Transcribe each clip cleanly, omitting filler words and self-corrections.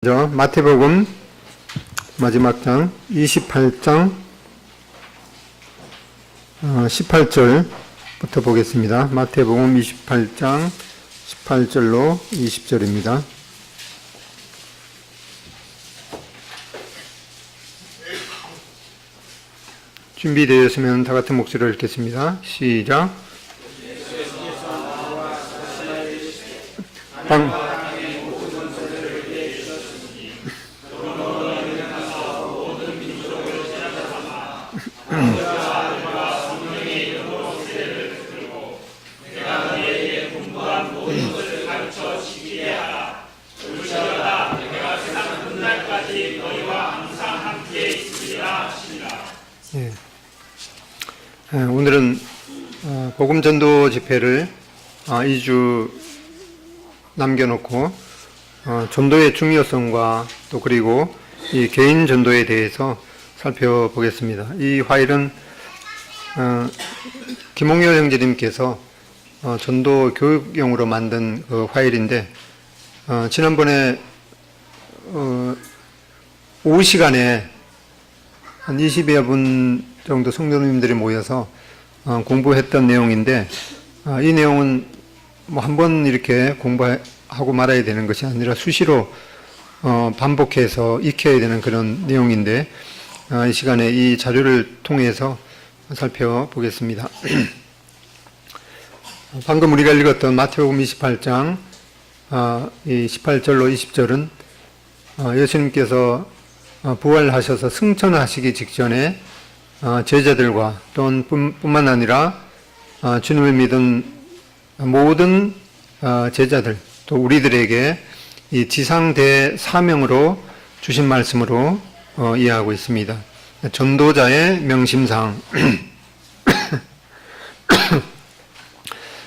먼저 마태복음 마지막 장 28장 18절부터 보겠습니다. 마태복음 28장 18절로 20절입니다. 준비되었으면 다 같은 목소리로 읽겠습니다. 시작. 오늘은 복음 전도 집회를 2주 남겨놓고 전도의 중요성과 또 그리고 이 개인 전도에 대해서 살펴보겠습니다. 이 화일은 김홍열 형제님께서 전도 교육용으로 만든 그 화일인데 지난번에 오후 시간에 한 20여 분 정도 성도님들이 모여서 공부했던 내용인데 이 내용은 뭐 한 번 이렇게 공부하고 말아야 되는 것이 아니라 수시로 반복해서 익혀야 되는 그런 내용인데 이 시간에 이 자료를 통해서 살펴보겠습니다. 방금 우리가 읽었던 마태복음 28장 이 18절로 20절은 예수님께서 부활하셔서 승천하시기 직전에 제자들과 또는 뿐만 아니라 주님을 믿은 모든 제자들 또 우리들에게 이 지상대 사명으로 주신 말씀으로 이해하고 있습니다. 전도자의 명심상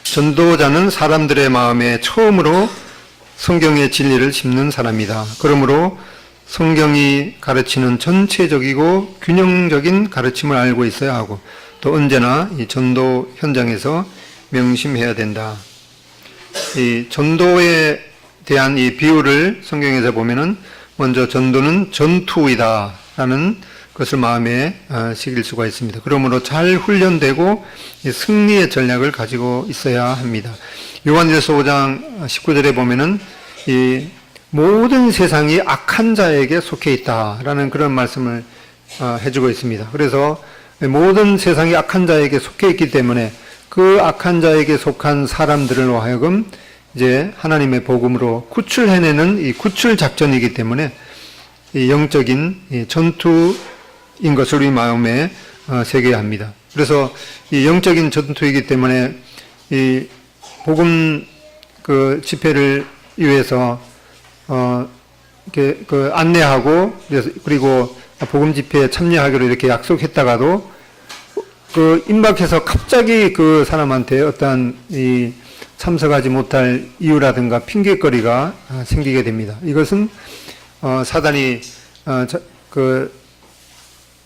전도자는 사람들의 마음에 처음으로 성경의 진리를 심는 사람이다. 그러므로 성경이 가르치는 전체적이고 균형적인 가르침을 알고 있어야 하고 또 언제나 이 전도 현장에서 명심해야 된다. 이 전도에 대한 이 비유를 성경에서 보면은 먼저 전도는 전투이다라는 것을 마음에 새길 수가 있습니다. 그러므로 잘 훈련되고 승리의 전략을 가지고 있어야 합니다. 요한일서 5장 19절에 보면은 이 모든 세상이 악한 자에게 속해 있다라는 그런 말씀을 해주고 있습니다. 그래서 모든 세상이 악한 자에게 속해 있기 때문에 그 악한 자에게 속한 사람들로 하여금 이제 하나님의 복음으로 구출해내는 이 구출 작전이기 때문에 이 영적인 이 전투인 것을 우리 마음에 새겨야 합니다. 그래서 이 영적인 전투이기 때문에 이 복음 그 집회를 위해서 이렇게 그 안내하고 그리고 복음 집회에 참여하기로 이렇게 약속했다가도 그 임박해서 갑자기 그 사람한테 어떠한 이 참석하지 못할 이유라든가 핑계거리가 생기게 됩니다. 이것은 사단이 그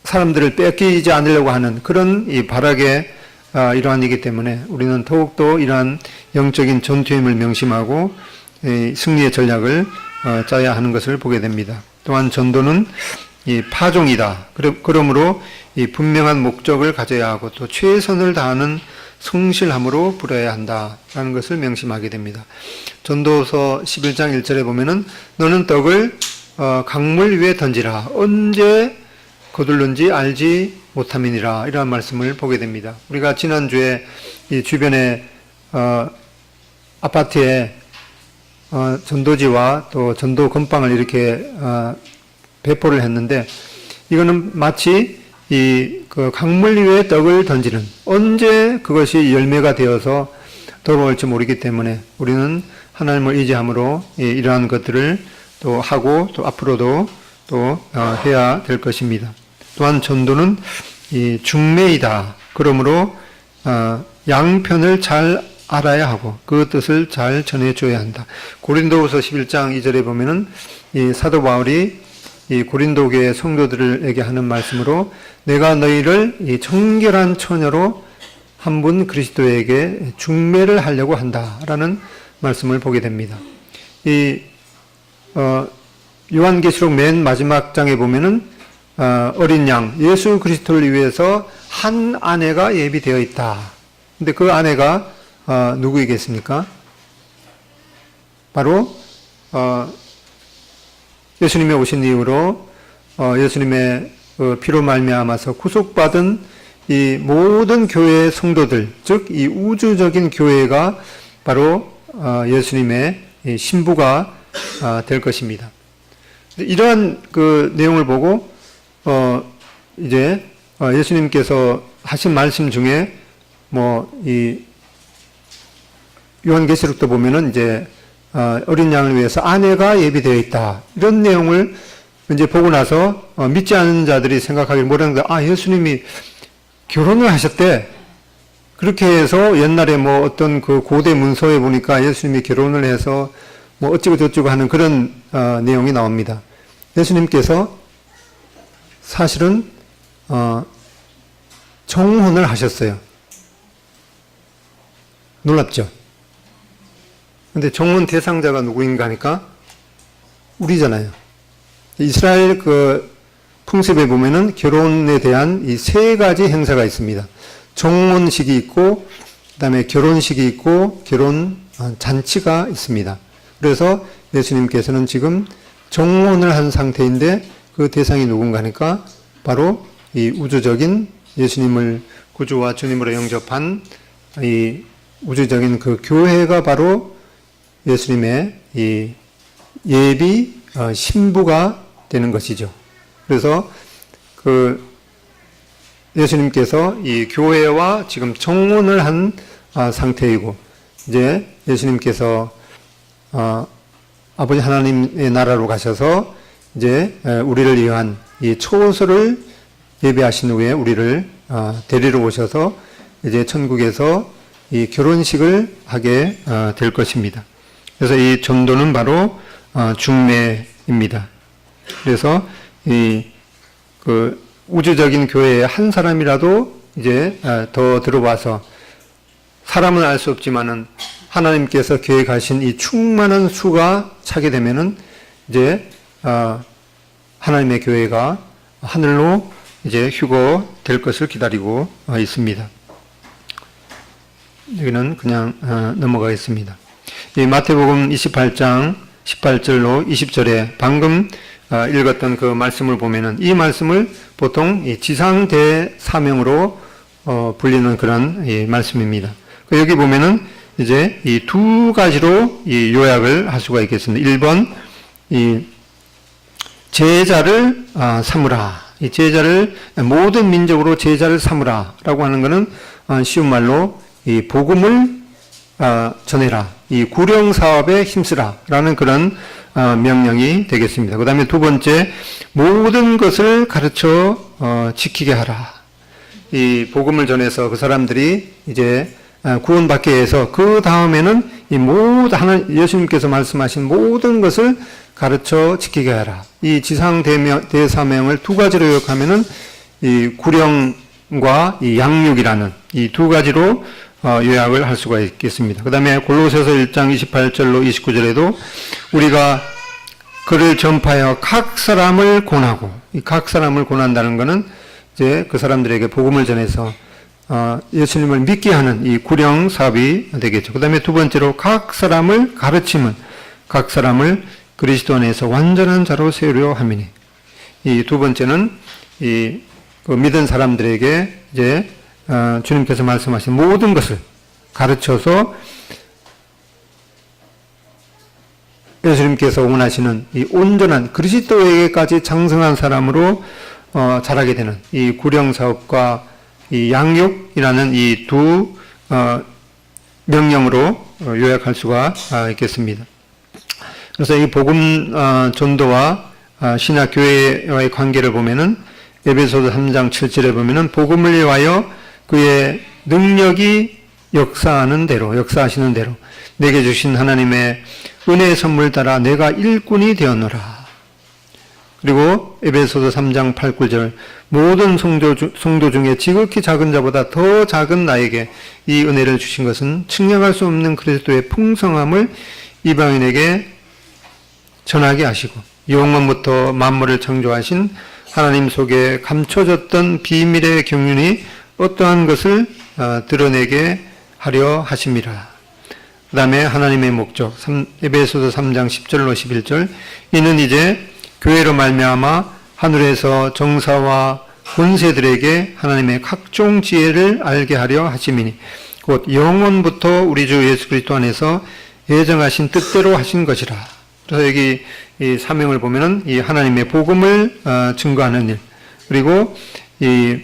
사람들을 뺏기지 않으려고 하는 그런 이 발악의 일환이기 때문에 우리는 더욱더 이러한 영적인 전투임을 명심하고 승리의 전략을 짜야 하는 것을 보게 됩니다. 또한 전도는 이 파종이다. 그러므로 이 분명한 목적을 가져야 하고 또 최선을 다하는 성실함으로 부려야 한다라는 것을 명심하게 됩니다. 전도서 11장 1절에 보면은 너는 떡을 강물 위에 던지라 언제 거둘는지 알지 못함이니라 이러한 말씀을 보게 됩니다. 우리가 지난주에 이 주변에 아파트에 전도지와 또 전도 건빵을 이렇게 배포를 했는데 이거는 마치 그 강물 위에 떡을 던지는 언제 그것이 열매가 되어서 돌아올지 모르기 때문에 우리는 하나님을 의지함으로 이러한 것들을 또 하고 또 앞으로도 또 해야 될 것입니다. 또한 전도는 이 중매이다. 그러므로 양편을 잘 알아야 하고 그 뜻을 잘 전해줘야 한다. 고린도후서 11장 2절에 보면은 이 사도 바울이 이 고린도 교회 성도들에게 하는 말씀으로 내가 너희를 이 정결한 처녀로 한 분 그리스도에게 중매를 하려고 한다라는 말씀을 보게 됩니다. 요한계시록 맨 마지막 장에 보면은 어린 양 예수 그리스도를 위해서 한 아내가 예비되어 있다. 근데 그 아내가 누구이겠습니까? 바로 예수님이 오신 이후로 예수님의 피로 말미암아서 구속받은 이 모든 교회의 성도들, 즉 이 우주적인 교회가 바로 예수님의 신부가 될 것입니다. 이러한 그 내용을 보고 이제 예수님께서 하신 말씀 중에 이 요한계시록도 보면은 이제 어린 양을 위해서 아내가 예비되어 있다. 이런 내용을 이제 보고 나서 믿지 않는 자들이 생각하길 뭐라는가? 예수님이 결혼을 하셨대. 그렇게 해서 옛날에 어떤 그 고대 문서에 보니까 예수님이 결혼을 해서 어찌고 저찌고 하는 그런 내용이 나옵니다. 예수님께서 사실은 정혼을 하셨어요. 놀랍죠? 근데 정혼 대상자가 누구인가 하니까 우리잖아요. 이스라엘 그 풍습에 보면은 결혼에 대한 이 세 가지 행사가 있습니다. 정혼식이 있고, 그 다음에 결혼식이 있고, 결혼 잔치가 있습니다. 그래서 예수님께서는 지금 정혼을 한 상태인데 그 대상이 누군가 하니까 바로 이 우주적인 예수님을 구주와 주님으로 영접한 이 우주적인 그 교회가 바로 예수님의 이 예비 신부가 되는 것이죠. 그래서 그 예수님께서 이 교회와 지금 정혼을 한 상태이고, 이제 예수님께서 아버지 하나님의 나라로 가셔서 이제 우리를 위한 이 초소를 예비하신 후에 우리를 데리러 오셔서 이제 천국에서 이 결혼식을 하게 될 것입니다. 그래서 이 전도는 바로 중매입니다. 그래서 그 우주적인 교회에 한 사람이라도 이제 더 들어와서, 사람은 알 수 없지만은 하나님께서 계획하신 이 충만한 수가 차게 되면은 이제 하나님의 교회가 하늘로 이제 휴거 될 것을 기다리고 있습니다. 여기는 그냥 넘어가겠습니다. 이 마태복음 28장 18절로 20절에 방금 읽었던 그 말씀을 보면은 이 말씀을 보통 이 지상대사명으로 불리는 그런 말씀입니다. 여기 보면은 이제 이 두 가지로 이 요약을 할 수가 있겠습니다. 1번, 이 제자를 삼으라. 이 제자를, 모든 민족으로 제자를 삼으라. 라고 하는 것은 쉬운 말로 이 복음을 전해라. 이 구령 사업에 힘쓰라. 라는 그런 명령이 되겠습니다. 그 다음에 두 번째, 모든 것을 가르쳐 지키게 하라. 이 복음을 전해서 그 사람들이 이제 구원받게 해서 그 다음에는 이 모든 예수님께서 말씀하신 모든 것을 가르쳐 지키게 하라. 이 지상 대사명을 두 가지로 요약하면은 이 구령과 이 양육이라는 이 두 가지로 요약을 할 수가 있겠습니다. 그 다음에 골로새서 1장 28절로 29절에도 우리가 그를 전파하여 각 사람을 권하고, 이 각 사람을 권한다는 것은 이제 그 사람들에게 복음을 전해서 예수님을 믿게 하는 이 구령 사업이 되겠죠. 그 다음에 두 번째로 각 사람을 가르치면 각 사람을 그리스도 안에서 완전한 자로 세우려 함이니, 이 두 번째는 이 그 믿은 사람들에게 이제 주님께서 말씀하신 모든 것을 가르쳐서 예수님께서 원하시는 이 온전한 그리스도에게까지 장성한 사람으로 자라게 되는 이 구령 사업과 이 양육이라는 이 두 명령으로 요약할 수가 있겠습니다. 그래서 이 복음 전도와 신약 교회와의 관계를 보면은 에베소서 3장 7절에 보면은 복음을 위하여 그의 능력이 역사하시는 대로 내게 주신 하나님의 은혜의 선물 따라 내가 일꾼이 되었노라. 그리고 에베소서 3장 8, 9절 모든 성도 중에 지극히 작은 자보다 더 작은 나에게 이 은혜를 주신 것은 측량할 수 없는 그리스도의 풍성함을 이방인에게 전하게 하시고, 영원부터 만물을 창조하신 하나님 속에 감춰졌던 비밀의 경륜이 어떠한 것을 드러내게 하려 하심이라. 그 다음에 하나님의 목적, 에베소서 3장 10절로 11절. 이는 이제 교회로 말미암아 하늘에서 정사와 권세들에게 하나님의 각종 지혜를 알게 하려 하심이니 곧 영원부터 우리 주 예수 그리스도 안에서 예정하신 뜻대로 하신 것이라. 그래서 여기 이 사명을 보면은 이 하나님의 복음을 증거하는 일, 그리고 이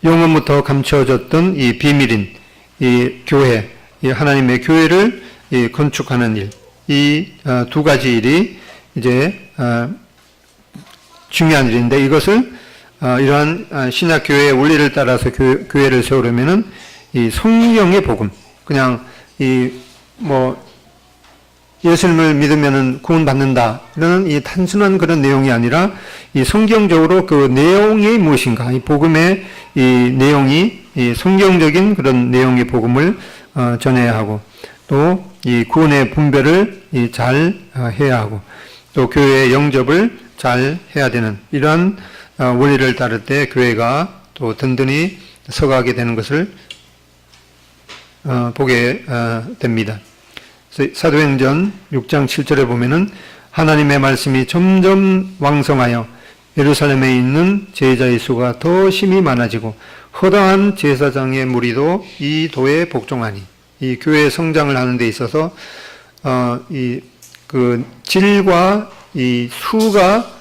영원부터 감춰졌던 이 비밀인 이 교회, 이 하나님의 교회를 건축하는 일, 이 두 가지 일이 이제 중요한 일인데, 이것을 이러한 신약 교회의 원리를 따라서 교회를 세우려면은 이 성경의 복음, 그냥 예수님을 믿으면은 구원받는다, 이런 이 단순한 그런 내용이 아니라 이 성경적으로 그 내용이 무엇인가, 이 복음의 이 내용이 이 성경적인 그런 내용의 복음을 전해야 하고, 또 이 구원의 분별을 잘 해야 하고, 또 교회의 영접을 잘 해야 되는 이러한 원리를 따를 때 교회가 또 든든히 서가게 되는 것을 보게 됩니다. 사도행전 6장 7절에 보면은 하나님의 말씀이 점점 왕성하여 예루살렘에 있는 제자의 수가 더 심히 많아지고 허다한 제사장의 무리도 이 도에 복종하니, 이 교회 성장을 하는 데 있어서 그 질과 이 수가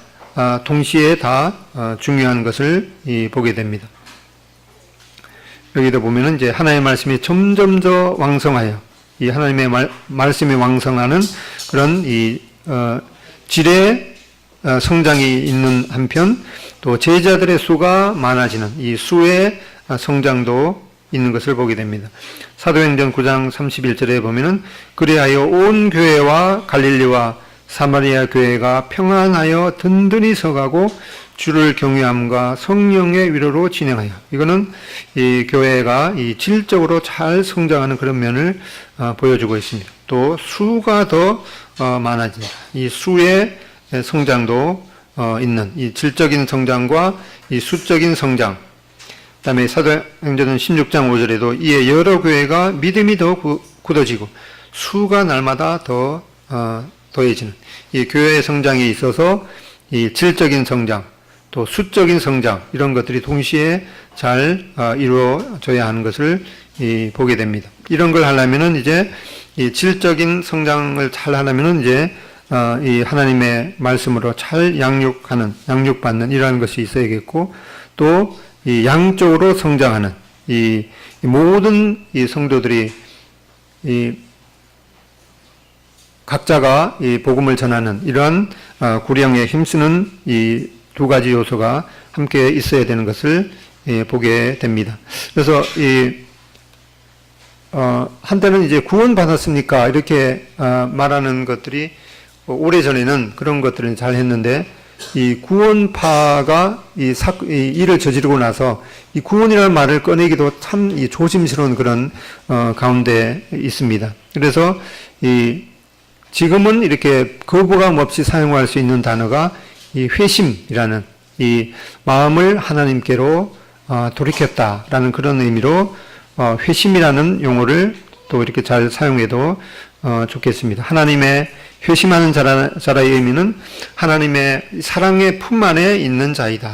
동시에 다 중요한 것을 보게 됩니다. 여기도 보면은 이제 하나님의 말씀이 점점 더 왕성하여, 이 하나님의 말씀이 왕성하는 그런 이 질의 성장이 있는 한편, 또 제자들의 수가 많아지는 이 수의 성장도 있는 것을 보게 됩니다. 사도행전 9장 31절에 보면은 그리하여 온 교회와 갈릴리와 사마리아 교회가 평안하여 든든히 서가고 주를 경외함과 성령의 위로로 진행하여, 이거는 이 교회가 이 질적으로 잘 성장하는 그런 면을 보여주고 있습니다. 또 수가 더 많아진다. 이 수의 성장도 있는 이 질적인 성장과 이 수적인 성장. 그다음에 사도행전 16장 5절에도 이에 여러 교회가 믿음이 더 굳어지고 수가 날마다 더 더해지는, 이 교회의 성장에 있어서 이 질적인 성장, 또 수적인 성장, 이런 것들이 동시에 잘 이루어져야 하는 것을 보게 됩니다. 이런 걸 하려면은 이제 이 질적인 성장을 잘 하려면은 이제 이 하나님의 말씀으로 잘 양육받는 이러한 것이 있어야겠고, 또 이 양쪽으로 성장하는 이 모든 이 성도들이 이 각자가 이 복음을 전하는 이러한 구령에 힘쓰는 이 두 가지 요소가 함께 있어야 되는 것을 보게 됩니다. 그래서 한때는 이제 구원받았습니까? 이렇게 말하는 것들이 오래전에는 그런 것들을 잘 했는데, 이 구원파가 이 일을 저지르고 나서 이 구원이라는 말을 꺼내기도 참 조심스러운 그런 가운데 있습니다. 그래서 지금은 이렇게 거부감 없이 사용할 수 있는 단어가 이 회심이라는, 이 마음을 하나님께로 돌이켰다라는 그런 의미로 회심이라는 용어를 또 이렇게 잘 사용해도 좋겠습니다. 하나님의 회심하는 자라의 의미는 하나님의 사랑의 품 안에 있는 자이다.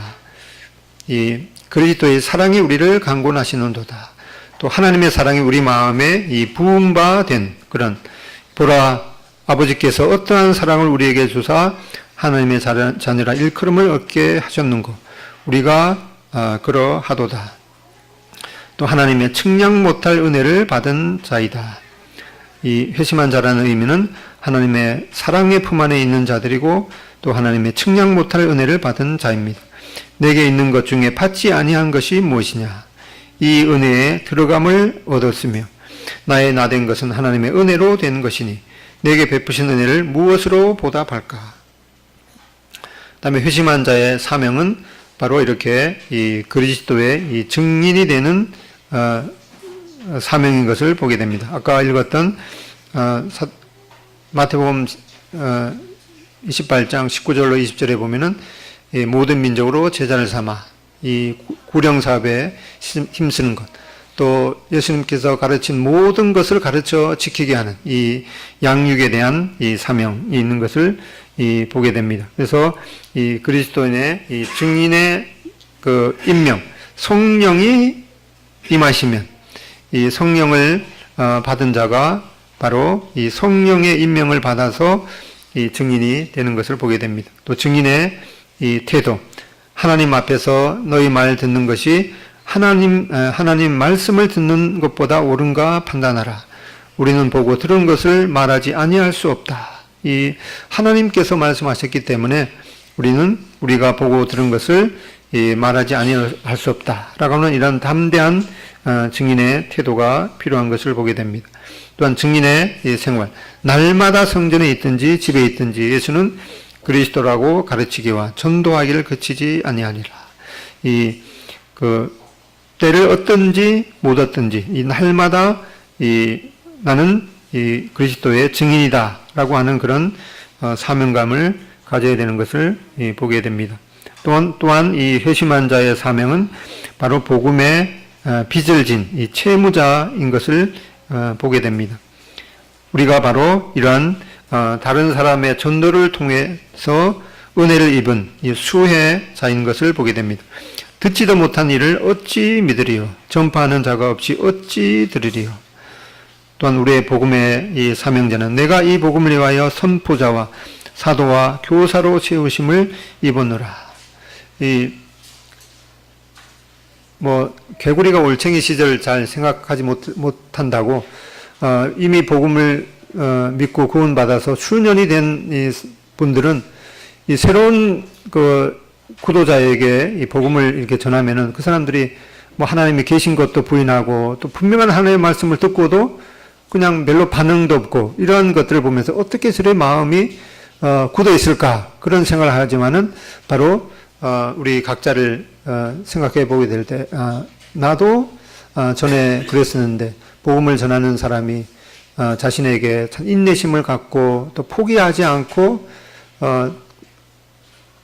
이 그리스도의 사랑이 우리를 강권하시는도다. 또 하나님의 사랑이 우리 마음에 이 부음바된 그런, 보라 아버지께서 어떠한 사랑을 우리에게 주사 하나님의 자녀라 일컬음을 얻게 하셨는고 우리가 그러하도다. 또 하나님의 측량 못할 은혜를 받은 자이다. 이 회심한 자라는 의미는 하나님의 사랑의 품 안에 있는 자들이고, 또 하나님의 측량 못할 은혜를 받은 자입니다. 내게 있는 것 중에 받지 아니한 것이 무엇이냐? 이 은혜에 들어감을 얻었으며 나의 나된 것은 하나님의 은혜로 된 것이니 내게 베푸신 은혜를 무엇으로 보답할까? 그다음에 회심한 자의 사명은 바로 이렇게 이 그리스도의 이 증인이 되는 사명인 것을 보게 됩니다. 아까 읽었던 마태복음 28장 19절로 20절에 보면은 이 모든 민족으로 제자를 삼아 이 구령 사업에 힘쓰는 것, 또 예수님께서 가르친 모든 것을 가르쳐 지키게 하는 이 양육에 대한 이 사명이 있는 것을 보게 됩니다. 그래서 이 그리스도인의 이 증인의 그 임명, 성령이 임하시면 이 성령을 받은 자가 바로 이 성령의 임명을 받아서 이 증인이 되는 것을 보게 됩니다. 또 증인의 이 태도, 하나님 앞에서 너희 말 듣는 것이 하나님 말씀을 듣는 것보다 옳은가 판단하라. 우리는 보고 들은 것을 말하지 아니할 수 없다. 이 하나님께서 말씀하셨기 때문에 우리가 보고 들은 것을 말하지 아니할 수 없다라고 하는 이런 담대한 증인의 태도가 필요한 것을 보게 됩니다. 또한 증인의 생활, 날마다 성전에 있든지 집에 있든지 예수는 그리스도라고 가르치기와 전도하기를 그치지 아니하니라. 때를 얻든지 못 얻든지 이 날마다 나는 이 그리스도의 증인이다라고 하는 그런 사명감을 가져야 되는 것을 보게 됩니다. 또한 이 회심한 자의 사명은 바로 복음의 빚을 진 이 채무자인 것을 보게 됩니다. 우리가 바로 이러한 다른 사람의 전도를 통해서 은혜를 입은 이 수혜자인 것을 보게 됩니다. 듣지도 못한 일을 어찌 믿으리요? 전파하는 자가 없이 어찌 들으리요? 또한 우리의 복음의 이 사명자는 내가 이 복음을 위하여 선포자와 사도와 교사로 세우심을 입었노라. 개구리가 올챙이 시절 잘 생각하지 못한다고, 이미 복음을 믿고 구원받아서 수년이 된 이 분들은 이 새로운 구도자에게 이 복음을 이렇게 전하면은 그 사람들이 하나님이 계신 것도 부인하고 또 분명한 하나님의 말씀을 듣고도 그냥 별로 반응도 없고 이런 것들을 보면서 어떻게 저의 마음이 굳어 있을까 그런 생각을 하지만은 바로 우리 각자를 생각해 보게 될 때 나도 전에 그랬었는데 복음을 전하는 사람이 자신에게 참 인내심을 갖고 또 포기하지 않고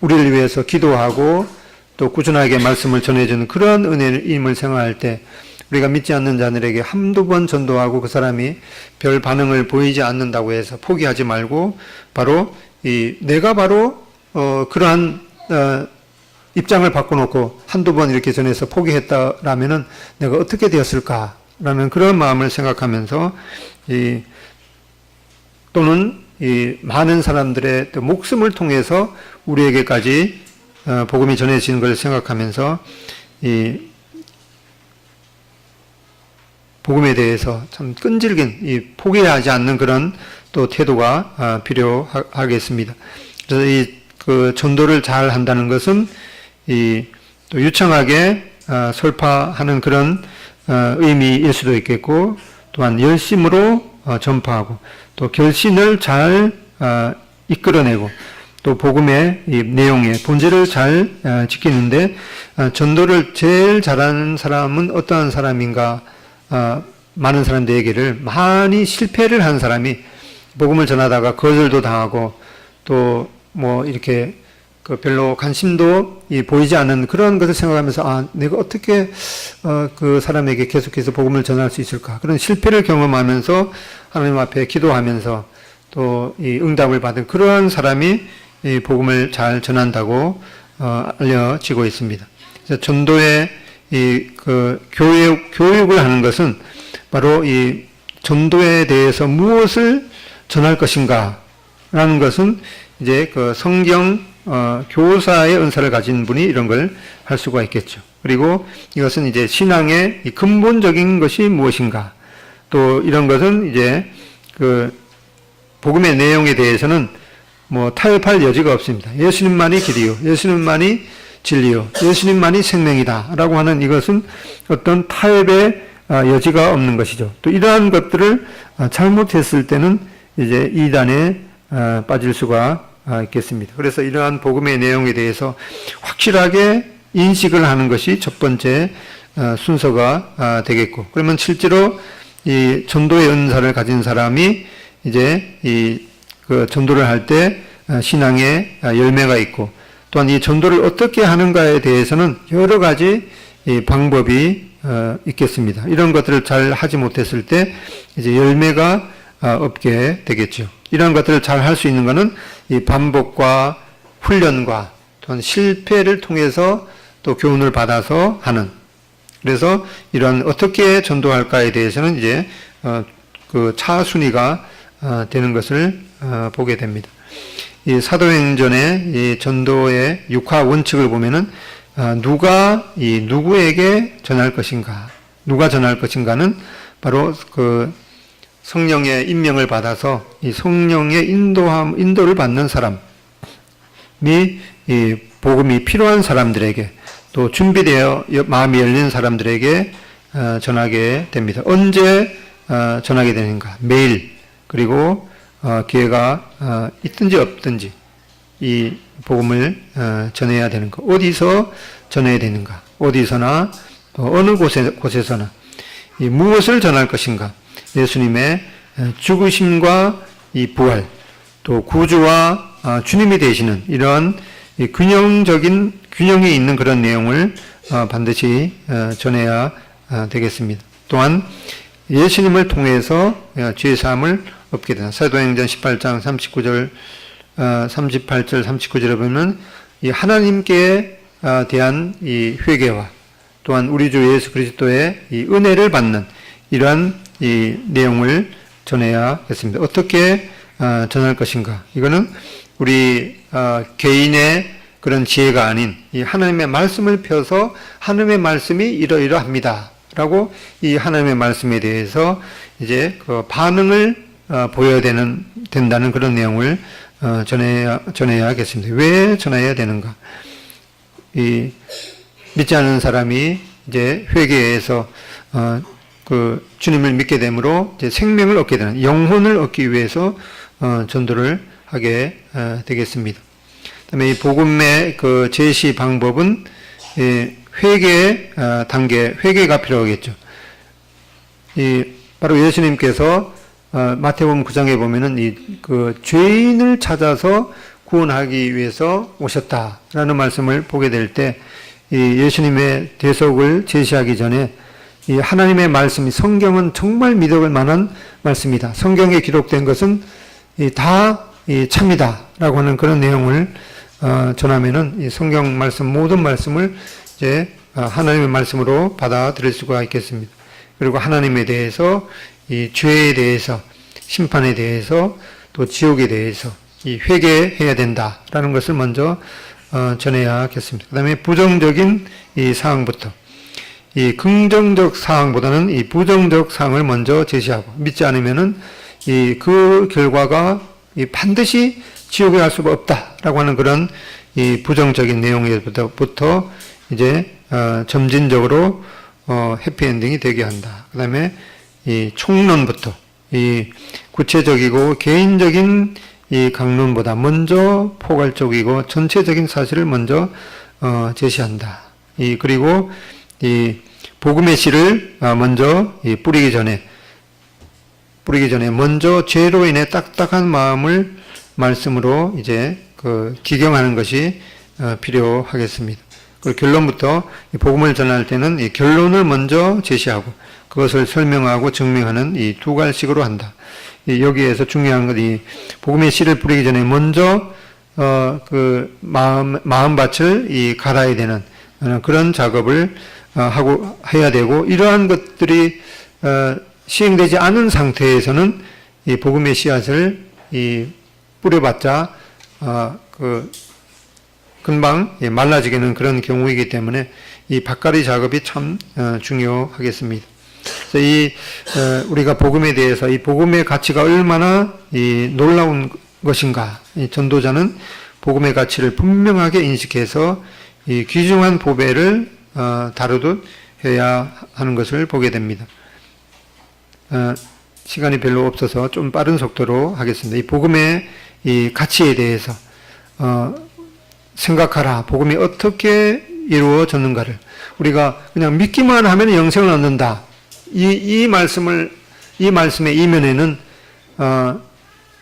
우리를 위해서 기도하고 또 꾸준하게 말씀을 전해주는 그런 은혜임을 생각할 때 우리가 믿지 않는 자들에게 한두 번 전도하고 그 사람이 별 반응을 보이지 않는다고 해서 포기하지 말고 바로 내가 바로 그러한 입장을 바꿔놓고 한두 번 이렇게 전해서 포기했다라면은 내가 어떻게 되었을까라는 그런 마음을 생각하면서 또는 많은 사람들의 또 목숨을 통해서 우리에게까지 복음이 전해지는 것을 생각하면서 복음에 대해서 참 끈질긴 포기하지 않는 그런 또 태도가 필요하겠습니다. 그래서 그 전도를 잘 한다는 것은 또 유창하게 설파하는 그런 의미일 수도 있겠고, 또한 열심으로 전파하고 또 결신을 잘 이끌어내고 또 복음의 이 내용의 본질을 잘 지키는데 전도를 제일 잘하는 사람은 어떠한 사람인가? 많은 사람들 얘기를 많이 실패를 한 사람이 복음을 전하다가 거절도 당하고 또 이렇게 별로 관심도 보이지 않는 그런 것을 생각하면서 내가 어떻게 그 사람에게 계속해서 복음을 전할 수 있을까? 그런 실패를 경험하면서 하나님 앞에 기도하면서 또 이 응답을 받은 그러한 사람이 이 복음을 잘 전한다고 알려지고 있습니다. 그래서 전도의 교육을 하는 것은 바로 이 전도에 대해서 무엇을 전할 것인가라는 것은 이제 그 성경 교사의 은사를 가진 분이 이런 걸 할 수가 있겠죠. 그리고 이것은 이제 신앙의 근본적인 것이 무엇인가, 또 이런 것은 이제 그 복음의 내용에 대해서는 타협할 여지가 없습니다. 예수님만이 길이요, 예수님만이 진리요, 예수님만이 생명이다라고 하는 이것은 어떤 타협의 여지가 없는 것이죠. 또 이러한 것들을 잘못했을 때는 이제 이단에 빠질 수가 있겠습니다. 그래서 이러한 복음의 내용에 대해서 확실하게 인식을 하는 것이 첫 번째 순서가 되겠고, 그러면 실제로 이 전도의 은사를 가진 사람이 이제 그 전도를 할 때 신앙의 열매가 있고, 또한 이 전도를 어떻게 하는가에 대해서는 여러 가지 이 방법이 있겠습니다. 이런 것들을 잘 하지 못했을 때 이제 열매가 없게 되겠죠. 이런 것들을 잘 할 수 있는 것은 이 반복과 훈련과 또한 실패를 통해서 또 교훈을 받아서 하는. 그래서 이런 어떻게 전도할까에 대해서는 이제 그 차순위가 되는 것을 보게 됩니다. 이 사도행전의 이 전도의 6화 원칙을 보면은 누가 이 누구에게 전할 것인가, 누가 전할 것인가는 바로 그 성령의 임명을 받아서 이 성령의 인도를 받는 사람이 이 복음이 필요한 사람들에게, 또 준비되어 마음이 열린 사람들에게 전하게 됩니다. 언제 전하게 되는가? 매일, 그리고 기회가 있든지 없든지 이 복음을 전해야 되는 것. 어디서 전해야 되는가? 어디서나 어느 곳에서나 이 무엇을 전할 것인가? 예수님의 죽으심과 이 부활, 또 구주와 주님이 되시는 이런 균형이 있는 그런 내용을 반드시 전해야 되겠습니다. 또한 예수님을 통해서 죄 사함을 얻게 되는 사도행전 18장 38절 39절에 보면 이 하나님께 대한 이 회개와 또한 우리 주 예수 그리스도의 이 은혜를 받는 이러한 이 내용을 전해야겠습니다. 어떻게 전할 것인가? 이거는 우리 개인의 그런 지혜가 아닌 이 하나님의 말씀을 펴서 하나님의 말씀이 이러이러합니다 라고 이 하나님의 말씀에 대해서 이제 그 반응을 보여야 된다는 그런 내용을 전해야겠습니다. 왜 전해야 되는가? 이 믿지 않는 사람이 이제 회개해서 그 주님을 믿게 되므로 이제 생명을 얻게 되는, 영혼을 얻기 위해서 전도를 하게 되겠습니다. 그다음에 이 복음의 그 제시 방법은 회개 단계, 회개가 필요하겠죠. 바로 예수님께서 마태복음 9장에 보면은 그 죄인을 찾아서 구원하기 위해서 오셨다라는 말씀을 보게 될 때, 예수님의 대속을 제시하기 전에 이 하나님의 말씀이, 성경은 정말 믿어볼 만한 말씀이다. 성경에 기록된 것은 다 참이다라고 하는 그런 내용을 전하면은 이 성경 말씀, 모든 말씀을 이제 하나님의 말씀으로 받아들일 수가 있겠습니다. 그리고 하나님에 대해서, 이 죄에 대해서, 심판에 대해서, 또 지옥에 대해서 이 회개해야 된다라는 것을 먼저 전해야겠습니다. 그 다음에 부정적인 이 사항부터, 이 긍정적 사항보다는 이 부정적 사항을 먼저 제시하고, 믿지 않으면은 그 결과가 반드시 지옥에 갈 수가 없다라고 하는 그런 이 부정적인 내용에부터 이제 점진적으로 해피엔딩이 되게 한다. 그 다음에 이 총론부터, 이 구체적이고 개인적인 이 강론보다 먼저 포괄적이고 전체적인 사실을 먼저 제시한다. 그리고 이 복음의 씨를 먼저 뿌리기 전에 먼저 죄로 인해 딱딱한 마음을 말씀으로 이제 그 기경하는 것이 필요하겠습니다. 그리고 결론부터 복음을 전할 때는 이 결론을 먼저 제시하고 그것을 설명하고 증명하는 이 두 갈식으로 한다. 여기에서 중요한 건 이 복음의 씨를 뿌리기 전에 먼저 그 마음밭을 갈아야 되는 그런 작업을 해야 되고, 이러한 것들이 시행되지 않은 상태에서는 이 복음의 씨앗을 뿌려봤자 그 금방 말라지게는 그런 경우이기 때문에 이 밭갈이 작업이 참 중요하겠습니다. 그래서 우리가 복음에 대해서 이 복음의 가치가 얼마나 놀라운 것인가, 이 전도자는 복음의 가치를 분명하게 인식해서 이 귀중한 보배를 다루듯 해야 하는 것을 보게 됩니다. 시간이 별로 없어서 좀 빠른 속도로 하겠습니다. 이 복음의 이 가치에 대해서 생각하라. 복음이 어떻게 이루어졌는가를, 우리가 그냥 믿기만 하면 영생을 얻는다. 이 말씀의 이면에는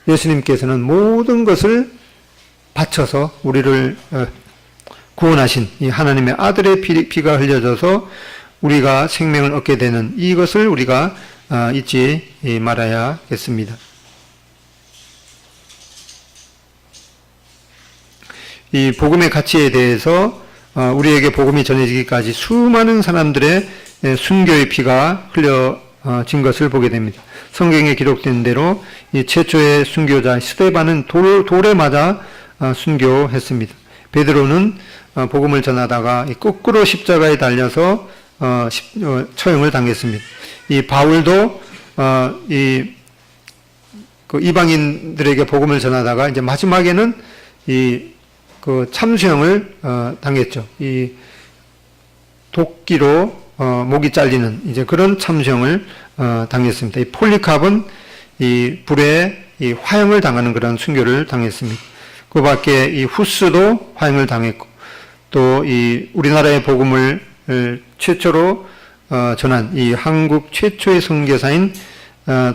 예수님께서는 모든 것을 바쳐서 우리를 구원하신 이 하나님의 아들의 피가 흘려져서 우리가 생명을 얻게 되는 이것을 우리가 잊지 말아야겠습니다. 이 복음의 가치에 대해서 우리에게 복음이 전해지기까지 수많은 사람들의 순교의 피가 흘려진 것을 보게 됩니다. 성경에 기록된 대로 이 최초의 순교자 스데반은 돌에 맞아 순교했습니다. 베드로는 복음을 전하다가 거꾸로 십자가에 달려서 처형을 당했습니다. 이 바울도 이방인들에게 복음을 전하다가 이제 마지막에는 그 참수형을 당했죠. 이 도끼로 목이 잘리는 이제 그런 참수형을 당했습니다. 이 폴리캅은 이 불에 이 화형을 당하는 그런 순교를 당했습니다. 그 밖에 이 후스도 화형을 당했고, 또 이 우리나라의 복음을 최초로 전한 이 한국 최초의 선교사인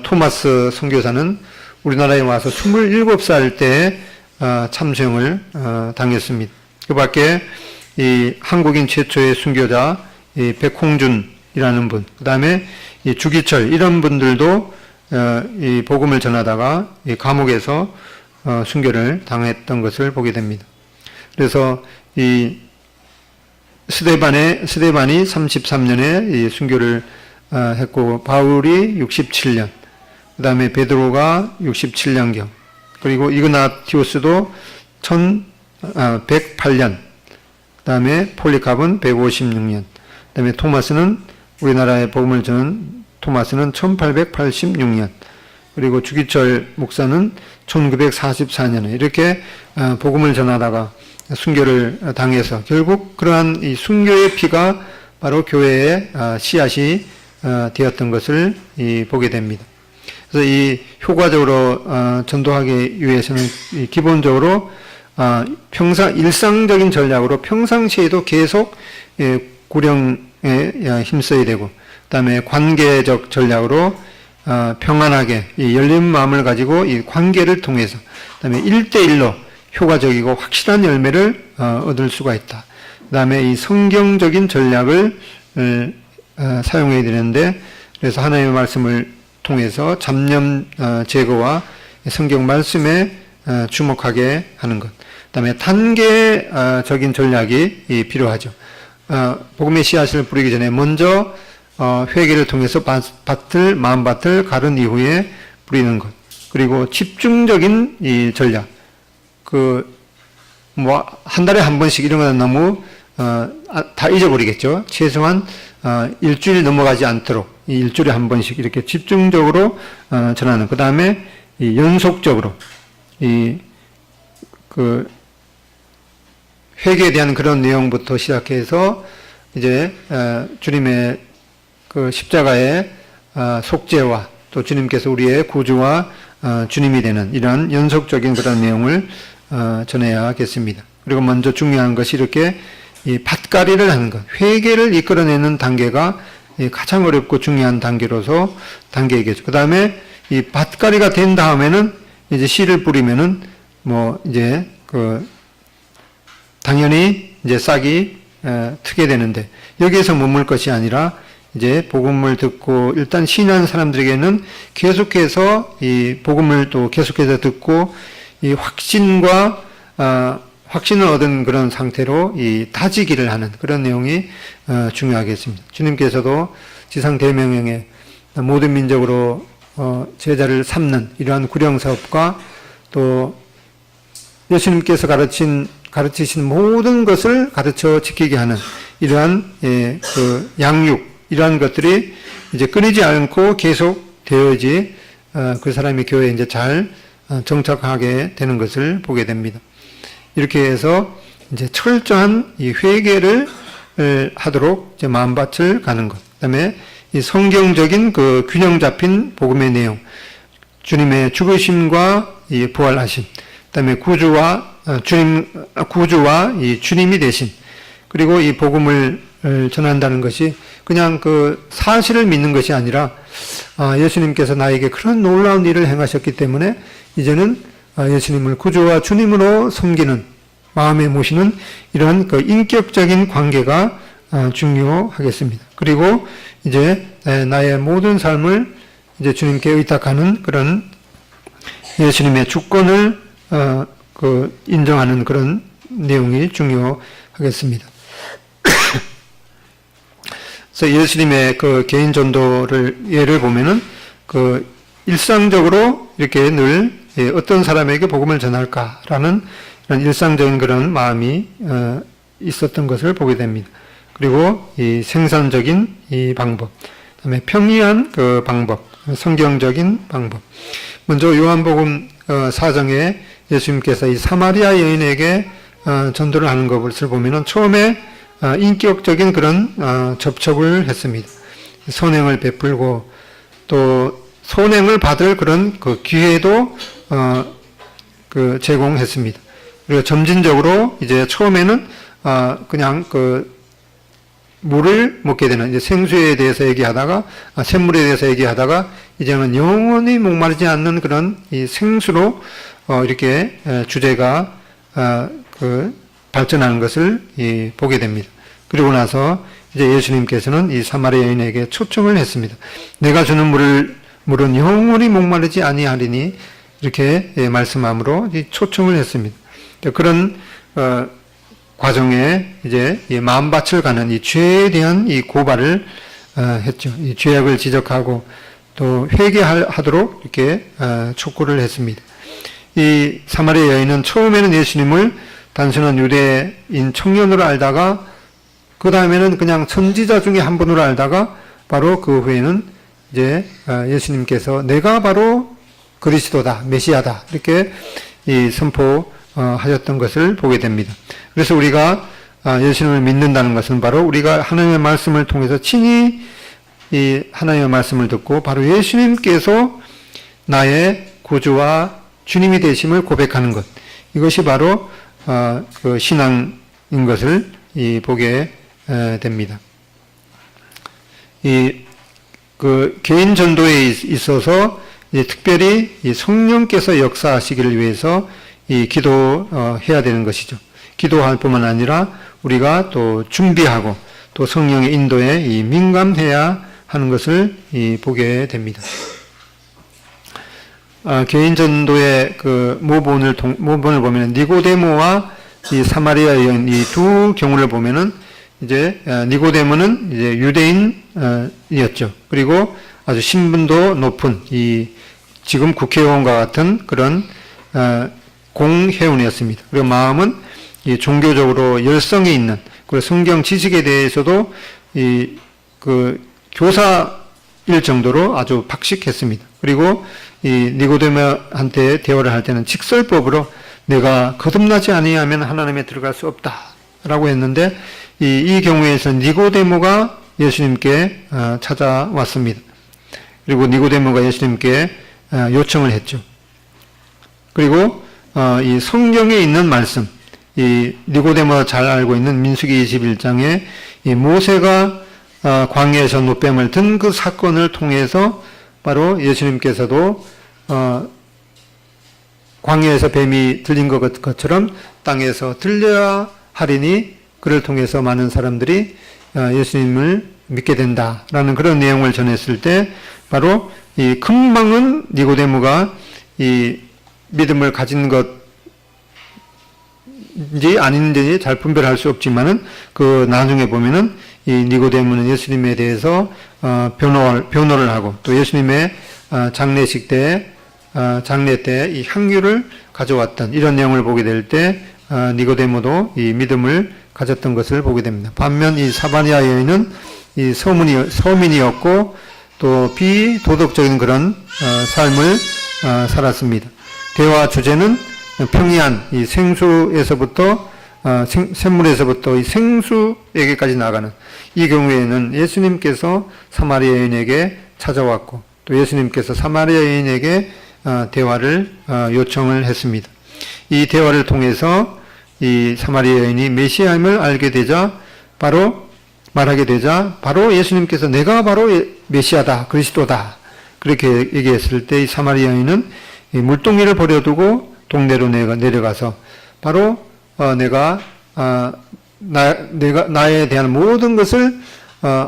토마스 선교사는 우리나라에 와서 27살 때 참수형을 당했습니다. 그 밖에 이 한국인 최초의 순교자 이 백홍준이라는 분, 그 다음에 이 주기철 이런 분들도 이 복음을 전하다가 이 감옥에서 순교를 당했던 것을 보게 됩니다. 그래서 이 스데반이 33년에 이 순교를 했고, 바울이 67년, 그 다음에 베드로가 67년경, 그리고 이그나티오스도 108년, 그 다음에 폴리캅은 156년, 그 다음에 토마스는 우리나라에 복음을 전한 토마스는 1886년, 그리고 주기철 목사는 1944년에 이렇게 복음을 전하다가 순교를 당해서 결국 그러한 이 순교의 피가 바로 교회의 씨앗이 되었던 것을 보게 됩니다. 그래서 이 효과적으로 전도하기 위해서는 기본적으로 일상적인 전략으로 평상시에도 계속 구령에 힘써야 되고, 그 다음에 관계적 전략으로 평안하게 열린 마음을 가지고 이 관계를 통해서, 그 다음에 1대1로 효과적이고 확실한 열매를 얻을 수가 있다. 그 다음에 이 성경적인 전략을 사용해야 되는데, 그래서 하나님의 말씀을 통해서 잡념 제거와 성경 말씀에 주목하게 하는 것. 그 다음에 단계적인 전략이 필요하죠. 복음의 씨앗을 뿌리기 전에 먼저 회개를 통해서 마음밭을 가른 이후에 뿌리는 것. 그리고 집중적인 이 전략. 한 달에 한 번씩 이런 거는 너무 다 잊어버리겠죠. 최소한 일주일 넘어가지 않도록 일주일에 한 번씩 이렇게 집중적으로 전하는. 그 다음에 연속적으로 회개에 대한 그런 내용부터 시작해서 이제 주님의 그 십자가의 속죄와 또 주님께서 우리의 구주와 주님이 되는 이러한 연속적인 그런 내용을 전해야겠습니다. 그리고 먼저 중요한 것이 이렇게 이 밭갈이를 하는 것, 회개를 이끌어내는 단계가 가장 어렵고 중요한 단계이겠죠. 그 다음에 이 밭갈이가 된 다음에는 이제 씨를 뿌리면은 이제 당연히 이제 싹이 트게 되는데, 여기에서 머물 것이 아니라 이제 복음을 듣고 일단 신한 사람들에게는 계속해서 이 복음을 또 계속해서 듣고 이 확신을 얻은 그런 상태로 이 다지기를 하는 그런 내용이 중요하겠습니다. 주님께서도 지상 대명령에 모든 민족으로 제자를 삼는 이러한 구령 사업과 또 예수님께서 가르치신 모든 것을 가르쳐 지키게 하는 이러한 그 양육, 이러한 것들이 이제 끊이지 않고 계속 되어야지 그 사람이 교회에 이제 잘 정착하게 되는 것을 보게 됩니다. 이렇게 해서 이제 철저한 이 회개를 하도록 이제 마음밭을 가는 것. 그다음에 이 성경적인 그 균형 잡힌 복음의 내용, 주님의 죽으심과 이 부활하심, 그다음에 구주와 이 주님이 되신, 그리고 이 복음을 전한다는 것이 그냥 그 사실을 믿는 것이 아니라 예수님께서 나에게 그런 놀라운 일을 행하셨기 때문에 이제는 예수님을 구주와 주님으로 섬기는, 마음에 모시는 이런 그 인격적인 관계가 중요하겠습니다. 그리고 이제 나의 모든 삶을 이제 주님께 의탁하는 그런 예수님의 주권을 인정하는 그런 내용이 중요하겠습니다. 그래서 예수님의 그 개인 전도를 예를 보면은 그 일상적으로 이렇게 늘 어떤 사람에게 복음을 전할까라는 그런 일상적인 그런 마음이 있었던 것을 보게 됩니다. 그리고 이 생산적인 이 방법, 그다음에 평이한 그 방법, 성경적인 방법. 먼저 요한복음 4장에 예수님께서 이 사마리아 여인에게 전도를 하는 것을 보면은 처음에 인격적인 그런 접촉을 했습니다. 선행을 베풀고 또 선행을 받을 그런 그 기회도 제공했습니다. 그리고 점진적으로 이제 처음에는 그냥 그 물을 먹게 되는 이제 생수에 대해서 얘기하다가 샘물에 대해서 얘기하다가 이제는 영원히 목마르지 않는 그런 이 생수로 이렇게 주제가 발전하는 것을 보게 됩니다. 그리고 나서 이제 예수님께서는 이 사마리아 여인에게 초청을 했습니다. 내가 주는 물은 영원히 목마르지 아니하리니 이렇게 말씀함으로 초청을 했습니다. 그런 과정에 이제 마음밭을 가는 이 죄에 대한 이 고발을 했죠. 이 죄악을 지적하고 또 회개하도록 이렇게 촉구를 했습니다. 이 사마리아 여인은 처음에는 예수님을 단순한 유대인 청년으로 알다가 그 다음에는 그냥 선지자 중에 한 분으로 알다가 바로 그 후에는 이제 예수님께서 내가 바로 그리스도다, 메시아다 이렇게 선포하셨던 것을 보게 됩니다. 그래서 우리가 예수님을 믿는다는 것은 바로 우리가 하나님의 말씀을 통해서 친히 이 하나님의 말씀을 듣고 바로 예수님께서 나의 구주와 주님이 되심을 고백하는 것, 이것이 바로 그 신앙인 것을 보게 됩니다. 그 개인 전도에 있어서 특별히 성령께서 역사하시기를 위해서 기도해야 되는 것이죠. 기도할 뿐만 아니라 우리가 또 준비하고 또 성령의 인도에 민감해야 하는 것을 보게 됩니다. 개인 전도의 그 모본을 보면 니고데모와 이 사마리아 여인 이 두 경우를 보면은 이제 니고데모는 이제 유대인이었죠. 그리고 아주 신분도 높은 지금 국회의원과 같은 그런 공회원이었습니다. 그리고 마음은 종교적으로 열성이 있는, 그리고 성경 지식에 대해서도 그 교사일 정도로 아주 박식했습니다. 그리고 니고데모한테 대화를 할 때는 직설법으로 내가 거듭나지 아니하면 하나님에 들어갈 수 없다라고 했는데 이 경우에서 니고데모가 예수님께 찾아왔습니다. 그리고 니고데모가 예수님께 요청을 했죠. 그리고 이 성경에 있는 말씀, 이 니고데모가 잘 알고 있는 민수기 21장에 이 모세가 광야에서 노뱀을 든 그 사건을 통해서 바로 예수님께서도 광야에서 뱀이 들린 것처럼 땅에서 들려야 하리니 그를 통해서 많은 사람들이 예수님을 믿게 된다라는 그런 내용을 전했을 때 바로 이 금방은 니고데모가 이 믿음을 가진 것인지 아닌지 잘 분별할 수 없지만은 그 나중에 보면은 이 니고데모는 예수님에 대해서 변호를 하고 또 예수님의 장례식 때 장례 때 이 향유를 가져왔던 이런 내용을 보게 될 때 니고데모도 이 믿음을 가졌던 것을 보게 됩니다. 반면 이 사마리아 여인은 이 서민이었고 또 비도덕적인 그런 삶을 살았습니다. 대화 주제는 평이한 이 생수에서부터 샘물에서부터 이 생수에게까지 나가는, 이 경우에는 예수님께서 사마리아 여인에게 찾아왔고 또 예수님께서 사마리아 여인에게 대화를 요청을 했습니다. 이 대화를 통해서 이 사마리아 여인이 메시아임을 알게 되자 말하게 되자 바로 예수님께서 내가 바로 메시아다, 그리스도다 그렇게 얘기했을 때 이 사마리아 여인은 이 물동이를 버려두고 동네로 내려가서 바로 내가 나에 대한 모든 것을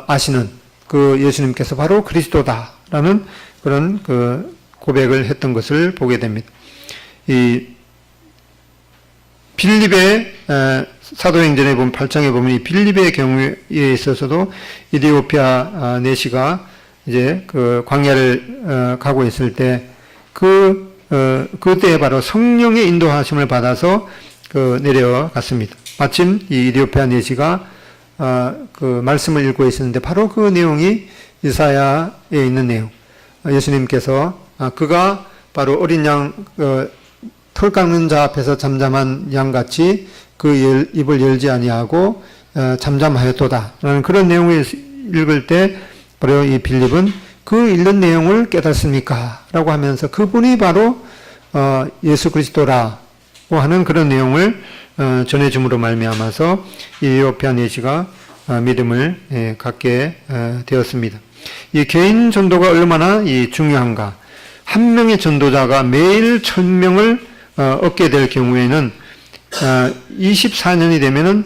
아시는 그 예수님께서 바로 그리스도다라는 그런 그 고백을 했던 것을 보게 됩니다. 이 빌립의 사도행전에 보면 8장에 보면 이 빌립의 경우에 있어서도 이디오피아 내시가 이제 그 광야를 가고 있을 때 그때에 바로 성령의 인도하심을 받아서 내려갔습니다. 마침 이 이디오피아 내시가 그 말씀을 읽고 있었는데 바로 그 내용이 이사야에 있는 내용. 예수님께서 그가 바로 어린 양 털 깎는 자 앞에서 잠잠한 양같이 그 입을 열지 아니하고 잠잠하였도다 라는 그런 내용을 읽을 때 바로 이 빌립은 그 읽는 내용을 깨닫습니까? 라고 하면서 그분이 바로 예수 그리스도라고 하는 그런 내용을 전해줌으로 말미암아서 이디오피아 내시가 믿음을 갖게 되었습니다. 이 개인 전도가 얼마나 중요한가? 한 명의 전도자가 매일 1000명을 얻게 될 경우에는 24년이 되면은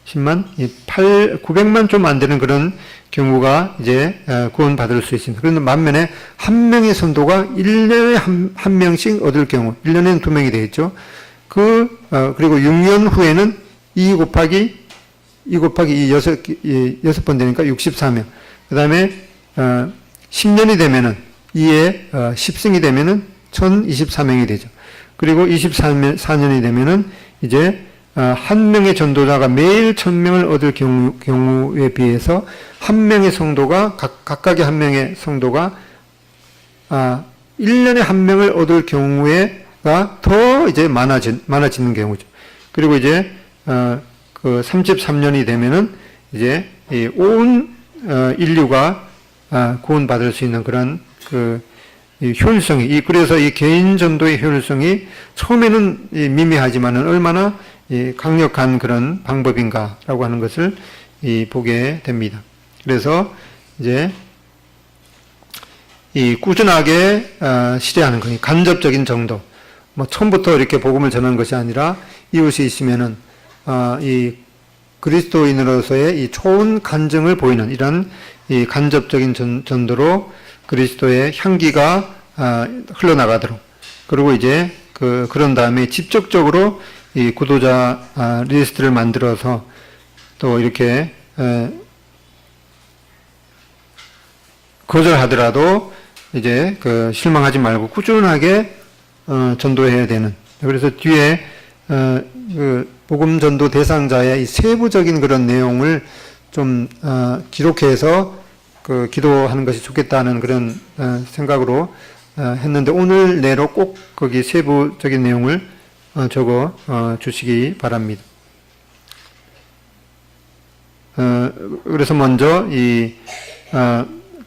10만, 900만 좀 안 되는 그런 경우가 이제 구원받을 수 있습니다. 그런데 반면에 한 명의 선도가 1년에 한 명씩 얻을 경우, 1년에는 2명이 되겠죠. 그리고 6년 후에는 2 곱하기 6번 되니까 64명. 그 다음에 10년이 되면은 2에 10승이 되면은 1024명이 되죠. 그리고 24년이 되면은 이제 한 명의 전도자가 매일 1000명을 얻을 경우에 비해서 한 명의 성도가 각각의 한 명의 성도가 1년에 한 명을 얻을 경우에가 더 이제 많아지는 경우죠. 그리고 이제 그 33년이 되면은 이제 온 인류가 구원받을 수 있는 그런 이 효율성이, 그래서 이 개인 전도의 효율성이 처음에는 미미하지만은 얼마나 강력한 그런 방법인가라고 하는 것을 보게 됩니다. 그래서 이제 이 꾸준하게 실행하는 것, 간접적인 정도, 뭐 처음부터 이렇게 복음을 전하는 것이 아니라 이웃이 있으면은 이 그리스도인으로서의 이 좋은 간증을 보이는 이런 이 간접적인 전도로 그리스도의 향기가 흘러나가도록, 그리고 이제 그런 다음에 직접적으로 이 구도자 리스트를 만들어서 또 이렇게 거절하더라도 이제 실망하지 말고 꾸준하게 전도해야 되는. 그래서 뒤에 복음 전도 대상자의 이 세부적인 그런 내용을 좀 기록해서 기도하는 것이 좋겠다는 그런 생각으로 했는데, 오늘 내로 꼭 거기 세부적인 내용을 적어 주시기 바랍니다. 그래서 먼저 이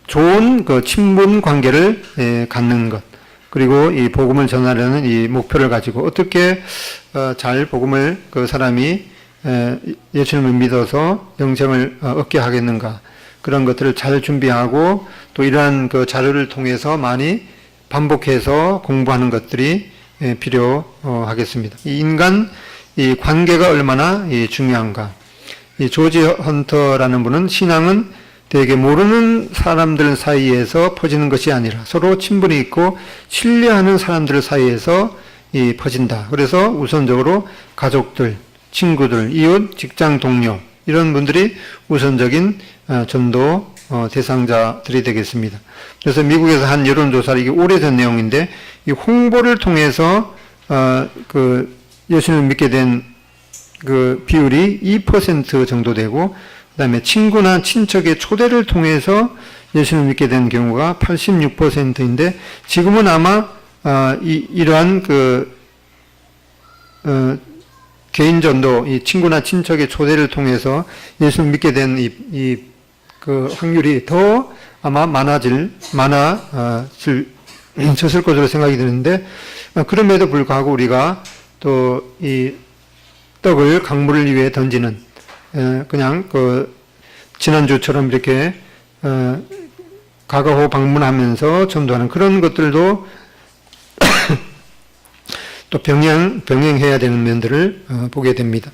좋은 친분 관계를 갖는 것, 그리고 이 복음을 전하려는 이 목표를 가지고 어떻게 잘 복음을 사람이 예수님을 믿어서 영생을 얻게 하겠는가, 그런 것들을 잘 준비하고 또 이러한 자료를 통해서 많이 반복해서 공부하는 것들이 필요하겠습니다. 이 인간 이 관계가 얼마나 중요한가. 이 조지 헌터라는 분은 신앙은 되게 모르는 사람들 사이에서 퍼지는 것이 아니라 서로 친분이 있고 신뢰하는 사람들 사이에서 퍼진다. 그래서 우선적으로 가족들, 친구들, 이웃, 직장 동료, 이런 분들이 우선적인 전도 대상자들이 되겠습니다. 그래서 미국에서 한 여론조사, 이게 오래전 내용인데, 이 홍보를 통해서 예수님을 믿게 된 비율이 2% 정도 되고, 그 다음에 친구나 친척의 초대를 통해서 예수님을 믿게 된 경우가 86%인데, 지금은 아마 이러한 개인 전도, 이 친구나 친척의 초대를 통해서 예수를 믿게 된 확률이 더 아마 많아졌을 것으로 생각이 드는데, 그럼에도 불구하고 우리가 또 이 떡을 강물을 위해 던지는, 그냥 지난주처럼 이렇게 가가호 방문하면서 전도하는 그런 것들도 또 병행해야 되는 면들을 보게 됩니다.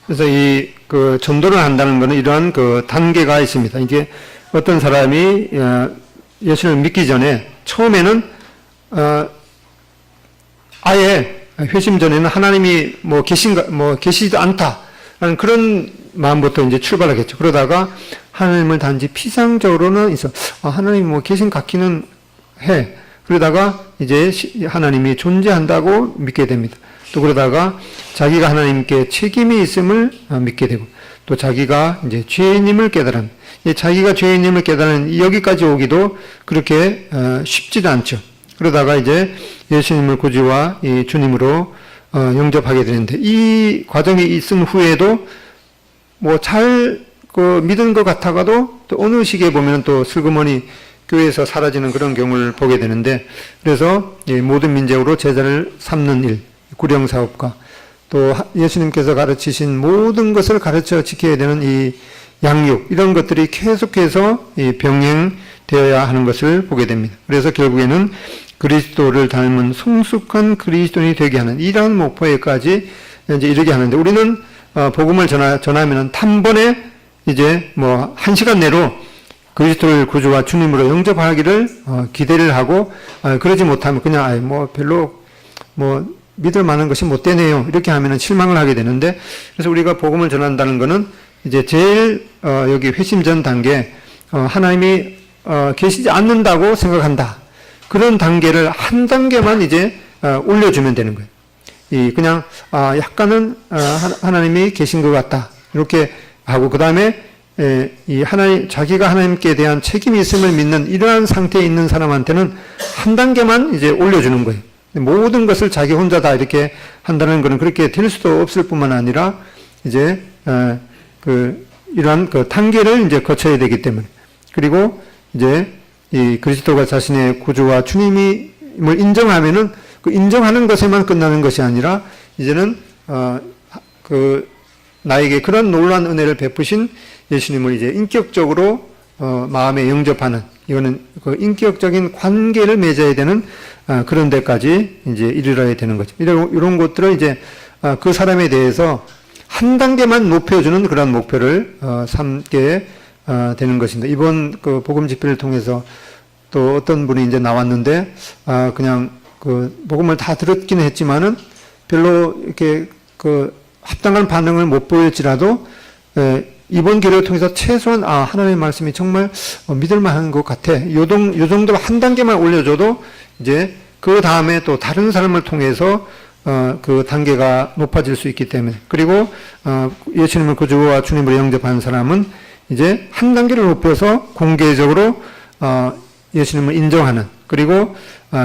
그래서 그 전도를 한다는 것은 이러한 그 단계가 있습니다. 이게 어떤 사람이 예수를 믿기 전에 처음에는 아예 회심 전에는 하나님이 계시지도 않다라는 그런 마음부터 이제 출발하겠죠. 그러다가 하나님을 단지 피상적으로는 하나님이 계신 같기는 해. 그러다가 이제 하나님이 존재한다고 믿게 됩니다. 또 그러다가 자기가 하나님께 책임이 있음을 믿게 되고, 또 자기가 이제 죄인임을 깨달은, 자기가 죄인임을 깨달은 여기까지 오기도 그렇게 쉽지도 않죠. 그러다가 이제 예수님을 구주와 이 주님으로 영접하게 되는데, 이 과정이 있은 후에도 잘 믿은 것 같아가도 또 어느 시기에 보면 또 슬그머니 교회에서 사라지는 그런 경우를 보게 되는데, 그래서 모든 민족으로 제자를 삼는 일, 구령사업과 또 예수님께서 가르치신 모든 것을 가르쳐 지켜야 되는 이 양육, 이런 것들이 계속해서 병행되어야 하는 것을 보게 됩니다. 그래서 결국에는 그리스도를 닮은 성숙한 그리스도인이 되게 하는 이러한 목표에까지 이제 이르게 하는데, 우리는 복음을 전하면은 단번에 이제 1시간 내로 그리스도를 구주와 주님으로 영접하기를 기대를 하고, 그러지 못하면 그냥 별로 믿을 만한 것이 못 되네요, 이렇게 하면은 실망을 하게 되는데, 그래서 우리가 복음을 전한다는 것은 이제 제일 여기 회심 전 단계, 하나님이 계시지 않는다고 생각한다, 그런 단계를 한 단계만 이제 올려주면 되는 거예요. 그냥 약간은 하나님이 계신 것 같다, 이렇게 하고, 그 다음에 자기가 하나님께 대한 책임이 있음을 믿는 이러한 상태에 있는 사람한테는 한 단계만 이제 올려주는 거예요. 모든 것을 자기 혼자 다 이렇게 한다는 것은 그렇게 될 수도 없을 뿐만 아니라 이제 이러한 그 단계를 이제 거쳐야 되기 때문에, 그리고 이제 이 그리스도가 자신의 구주와 주님임을 인정하면은 그 인정하는 것에만 끝나는 것이 아니라, 이제는 나에게 그런 놀라운 은혜를 베푸신 예수님을 이제 인격적으로 마음에 영접하는, 이거는 그 인격적인 관계를 맺어야 되는 그런 데까지 이제 이르러야 되는 거죠. 이런 것들을 이제 그 사람에 대해서 한 단계만 높여주는 그런 목표를 삼게 되는 것입니다. 이번 그 복음 집회를 통해서 또 어떤 분이 이제 나왔는데, 그냥 그 복음을 다 들었기는 했지만은 별로 이렇게 합당한 반응을 못 보였지라도, 이번 기회를 통해서 최소한 하나님의 말씀이 정말 믿을 만한 것 같아, 요 정도로 한 단계만 올려줘도 이제 그 다음에 또 다른 사람을 통해서 그 단계가 높아질 수 있기 때문에, 그리고 예수님을 구주와 주님으로 영접하는 사람은 이제 한 단계를 높여서 공개적으로 예수님을 인정하는, 그리고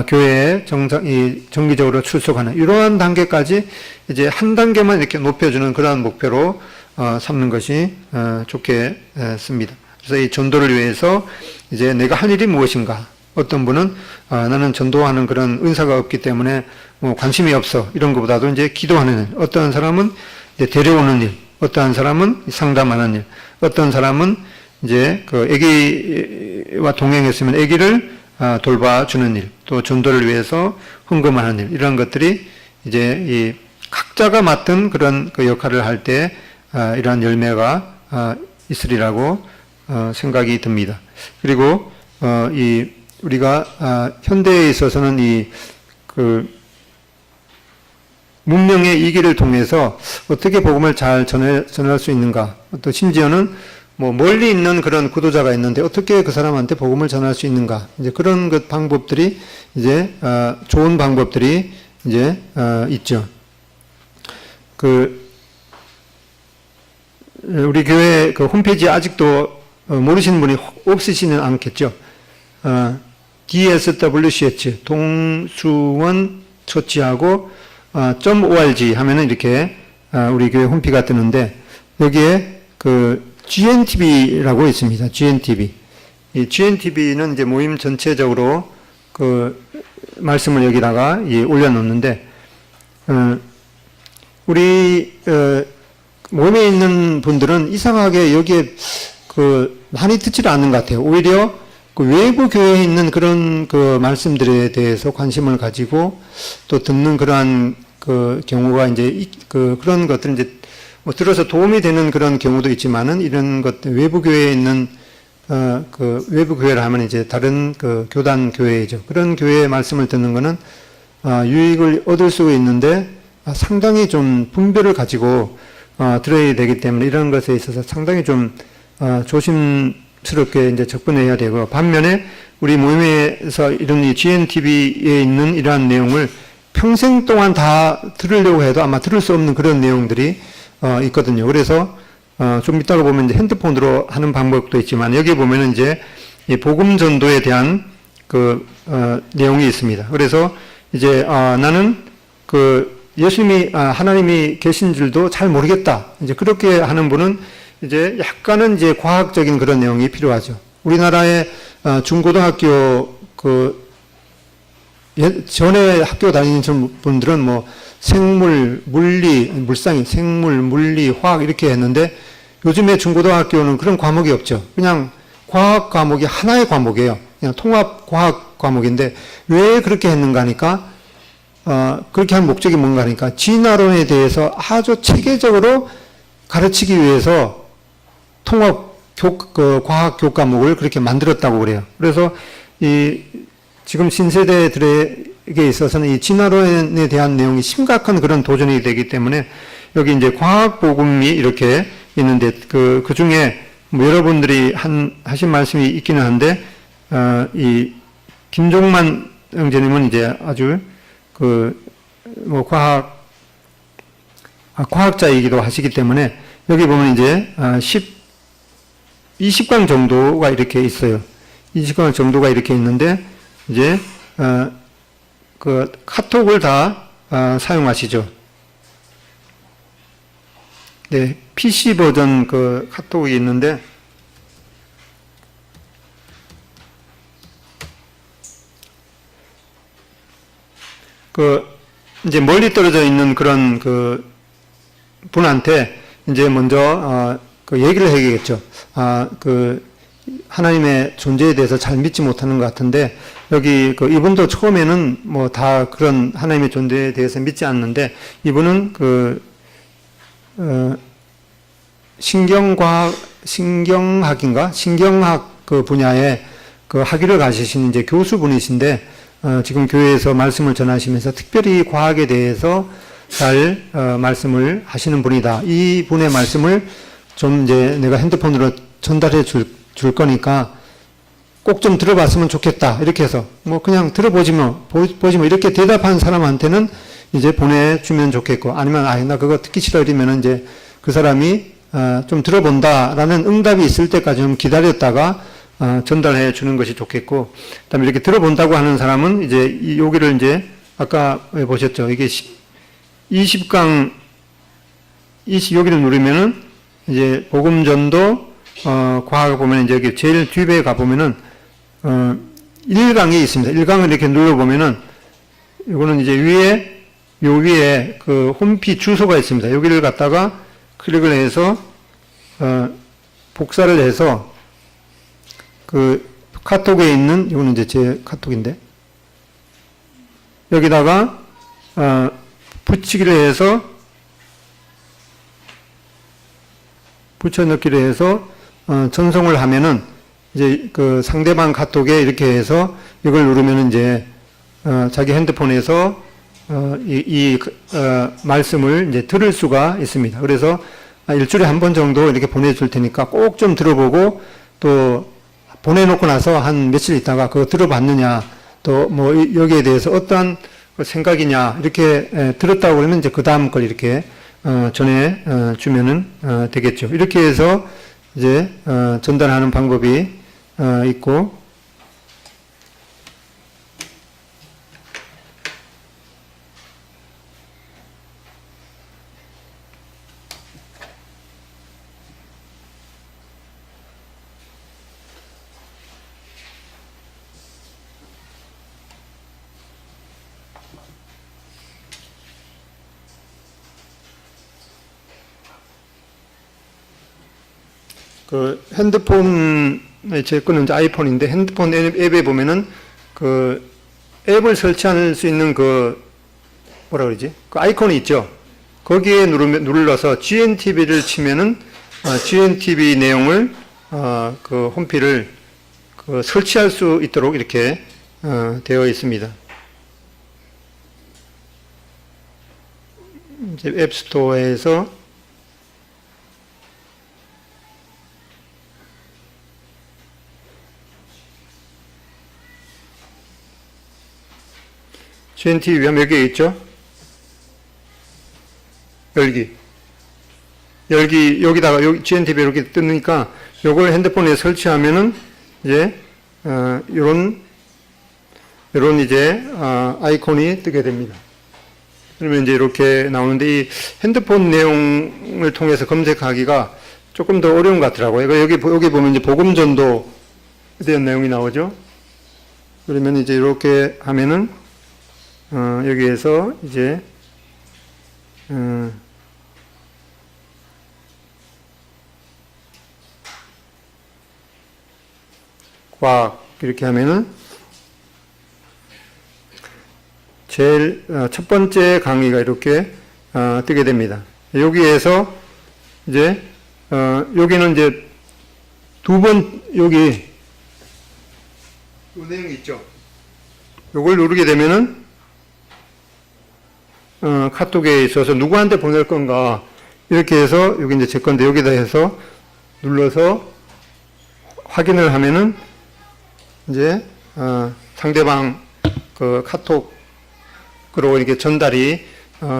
교회에 정기적으로 출석하는 이러한 단계까지 이제 한 단계만 이렇게 높여주는 그러한 목표로 삼는 것이 좋겠습니다. 그래서 이 전도를 위해서 이제 내가 할 일이 무엇인가? 어떤 분은 나는 전도하는 그런 은사가 없기 때문에 관심이 없어, 이런 것보다도 이제 기도하는 일, 어떤 사람은 이제 데려오는 일, 어떤 사람은 상담하는 일, 어떤 사람은 이제 그 아기와 동행했으면 아기를 돌봐주는 일, 또 전도를 위해서 헌금하는 일, 이런 것들이 이제 이 각자가 맡은 그런 그 역할을 할 때 이러한 열매가 있으리라고 생각이 듭니다. 그리고 우리가 현대에 있어서는 문명의 이 길을 통해서 어떻게 복음을 잘 전할 수 있는가, 또 심지어는 멀리 있는 그런 구도자가 있는데 어떻게 그 사람한테 복음을 전할 수 있는가, 이제 그런 방법들이 이제 좋은 방법들이 이제 있죠. 우리 교회 그 홈페이지에 아직도 모르시는 분이 없으시는 않겠죠. DSWCH 동수원 처치하고 .org 하면은 이렇게 우리 교회 홈페이지가 뜨는데, 여기에 GNTV라고 있습니다. GNTV. 이 GNTV는 이제 모임 전체적으로 말씀을 여기다가 올려놓는데, 우리 모임에 있는 분들은 이상하게 여기에 많이 듣지를 않는 것 같아요. 오히려 그 외부 교회에 있는 그런 말씀들에 대해서 관심을 가지고 또 듣는 그러한 경우가 이제 그런 것들 이제 뭐 들어서 도움이 되는 그런 경우도 있지만은 이런 것들 외부 교회에 있는 외부 교회를 하면 이제 다른 교단 교회이죠. 그런 교회의 말씀을 듣는 거는 유익을 얻을 수 있는데 상당히 좀 분별을 가지고 들어야 되기 때문에 이런 것에 있어서 상당히 좀 조심스럽게 이제 접근해야 되고, 반면에 우리 모임에서 이런 이 GNTV에 있는 이러한 내용을 평생 동안 다 들으려고 해도 아마 들을 수 없는 그런 내용들이 있거든요. 그래서 좀 이따가 보면 이제 핸드폰으로 하는 방법도 있지만 여기 보면은 이제 이 복음 전도에 대한 내용이 있습니다. 그래서 이제 나는 예수님이 하나님이 계신 줄도 잘 모르겠다. 이제 그렇게 하는 분은 이제 약간은 이제 과학적인 그런 내용이 필요하죠. 우리나라의 중고등학교 전에 학교 다니는 분들은 뭐 생물, 물리, 물상이 생물, 물리, 화학 이렇게 했는데 요즘에 중고등학교는 그런 과목이 없죠. 그냥 과학 과목이 하나의 과목이에요. 그냥 통합 과학 과목인데 왜 그렇게 했는가 하니까 그렇게 한 목적이 뭔가 하니까 진화론에 대해서 아주 체계적으로 가르치기 위해서 통합 과학 교과목을 그렇게 만들었다고 그래요. 그래서 지금 신세대들에게 있어서는 이 진화론에 대한 내용이 심각한 그런 도전이 되기 때문에 여기 이제 과학 복음이 이렇게 있는데 그 중에 뭐 여러분들이 하신 말씀이 있기는 한데 이 김종만 형제님은 이제 아주 뭐 과학자이기도 하시기 때문에 여기 보면 이제 20강 정도가 이렇게 있어요. 20강 정도가 이렇게 있는데 이제 카톡을 다 사용하시죠. 네, PC 버전 카톡이 있는데 이제 멀리 떨어져 있는 그런 분한테 이제 먼저 얘기를 해야겠죠. 하나님의 존재에 대해서 잘 믿지 못하는 것 같은데 여기 이분도 처음에는 뭐 다 그런 하나님의 존재에 대해서 믿지 않는데 이분은 신경학 분야에 학위를 가지신 이제 교수분이신데 지금 교회에서 말씀을 전하시면서 특별히 과학에 대해서 잘 말씀을 하시는 분이다. 이 분의 말씀을 좀 이제 내가 핸드폰으로 전달해 줄 거니까 꼭 좀 들어봤으면 좋겠다. 이렇게 해서 뭐 그냥 들어보지 뭐 이렇게 대답한 사람한테는 이제 보내주면 좋겠고, 아니면 나 그거 듣기 싫어 이러면 이제 그 사람이 좀 들어본다라는 응답이 있을 때까지 좀 기다렸다가 전달해 주는 것이 좋겠고, 그다음에 이렇게 들어본다고 하는 사람은 이제 여기를 이제 아까 보셨죠? 이게 20강 여기를 누르면은 이제 복음 전도 과학을 보면 이제 여기 제일 뒷에 가 보면은 1강이 있습니다. 1강을 이렇게 눌러 보면은 이거는 이제 요 위에 홈페이지 주소가 있습니다. 여기를 갖다가 클릭을 해서 복사를 해서 카톡에 있는, 이거는 이제 제 카톡인데, 여기다가, 붙이기를 해서, 붙여넣기를 해서, 전송을 하면은, 이제 상대방 카톡에 이렇게 해서 이걸 누르면은 이제, 자기 핸드폰에서, 말씀을 이제 들을 수가 있습니다. 그래서 일주일에 한 번 정도 이렇게 보내줄 테니까 꼭 좀 들어보고 또 보내놓고 나서 한 며칠 있다가 그거 들어봤느냐, 또 뭐 여기에 대해서 어떠한 생각이냐, 이렇게 들었다고 그러면 이제 그 다음 걸 이렇게 전해 주면은 되겠죠. 이렇게 해서 이제 전달하는 방법이 있고, 그 핸드폰, 제 거는 이제 아이폰인데 핸드폰 앱에 보면은 그 앱을 설치할 수 있는 그 뭐라 그러지? 그 아이콘이 있죠. 거기에 눌러서 GNTV를 치면은 GNTV 내용을 그 홈피를 그 설치할 수 있도록 이렇게 되어 있습니다. 이제 앱스토어에서 GNTV 하면 여기에 있죠? 여기다가 GNTV 이렇게 뜨니까 요걸 핸드폰에 설치하면은 이제 요런 이제 아이콘이 뜨게 됩니다. 그러면 이제 이렇게 나오는데 이 핸드폰 내용을 통해서 검색하기가 조금 더 어려운 것 같더라고요. 여기 보면 이제 복음 전도에 대한 내용이 나오죠. 그러면 이제 이렇게 하면은 여기에서 이제 과학 이렇게 하면은 제일 첫 번째 강의가 이렇게 뜨게 됩니다. 여기에서 이제 여기는 이제 여기 이 내용이 있죠. 요걸 누르게 되면은 카톡에 있어서 누구한테 보낼 건가 이렇게 해서 여기 이제 제 건데 여기다 해서 눌러서 확인을 하면은 이제 상대방 그 카톡으로 이렇게 전달이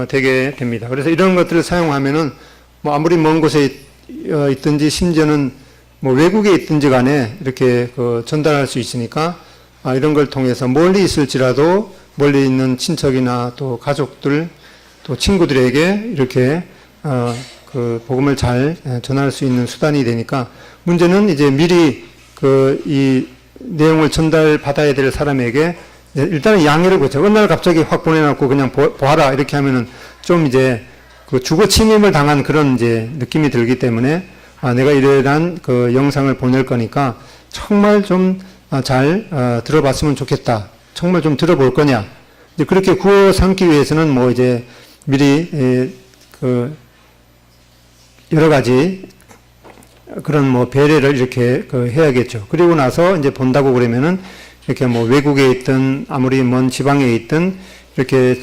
되게 됩니다. 그래서 이런 것들을 사용하면은 뭐 아무리 먼 곳에 있든지 심지어는 뭐 외국에 있든지 간에 이렇게 그 전달할 수 있으니까 이런 걸 통해서 멀리 있을지라도 멀리 있는 친척이나 또 가족들 또 친구들에게 이렇게 그 복음을 잘 전할 수 있는 수단이 되니까 문제는 이제 미리 그 이 내용을 전달받아야 될 사람에게 일단은 양해를 구하죠. 어느 날 갑자기 확 보내놓고 그냥 보아라 이렇게 하면은 좀 이제 그 주거 침입을 당한 그런 이제 느낌이 들기 때문에 내가 이러한 그 영상을 보낼 거니까 정말 좀 잘 들어봤으면 좋겠다. 정말 좀 들어볼 거냐. 이제 그렇게 구워 삼기 위해서는 뭐 이제 미리 그 여러 가지 그런 뭐 배려를 이렇게 해야겠죠. 그리고 나서 이제 본다고 그러면은 이렇게 뭐 외국에 있든 아무리 먼 지방에 있든 이렇게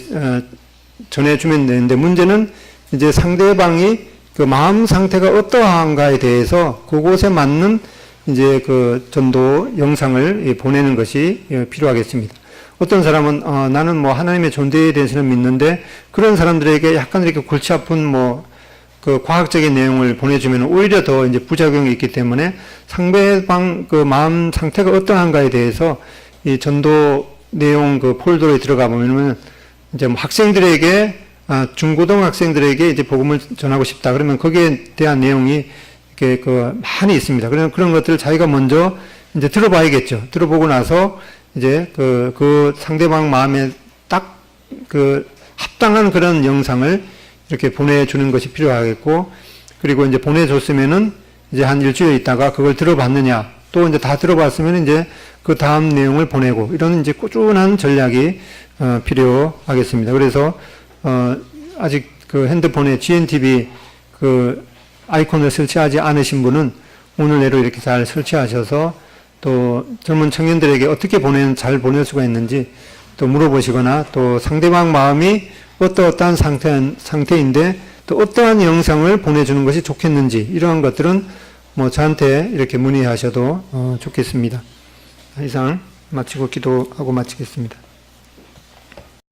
전해주면 되는데 문제는 이제 상대방이 그 마음 상태가 어떠한가에 대해서 그곳에 맞는 이제 그 전도 영상을 보내는 것이 필요하겠습니다. 어떤 사람은 나는 뭐 하나님의 존재에 대해서는 믿는데 그런 사람들에게 약간 이렇게 골치 아픈 뭐 그 과학적인 내용을 보내주면 오히려 더 이제 부작용이 있기 때문에 상대방 그 마음 상태가 어떠한가에 대해서 이 전도 내용 그 폴더에 들어가 보면은 이제 뭐 학생들에게 중고등학생들에게 이제 복음을 전하고 싶다. 그러면 거기에 대한 내용이 이렇게 그 많이 있습니다. 그런 것들을 자기가 먼저 이제 들어봐야겠죠. 들어보고 나서 이제 그 상대방 마음에 딱 그 합당한 그런 영상을 이렇게 보내주는 것이 필요하겠고, 그리고 이제 보내줬으면은 이제 한 일주일 있다가 그걸 들어봤느냐, 또 이제 다 들어봤으면 이제 그 다음 내용을 보내고, 이런 이제 꾸준한 전략이 필요하겠습니다. 그래서 아직 그 핸드폰에 GNTV 그 아이콘을 설치하지 않으신 분은 오늘 내로 이렇게 잘 설치하셔서 또 젊은 청년들에게 어떻게 잘 보낼 수가 있는지 또 물어보시거나 또 상대방 마음이 어떠한 상태인데 또 어떠한 영상을 보내주는 것이 좋겠는지 이러한 것들은 뭐 저한테 이렇게 문의하셔도 좋겠습니다. 이상 마치고 기도하고 마치겠습니다.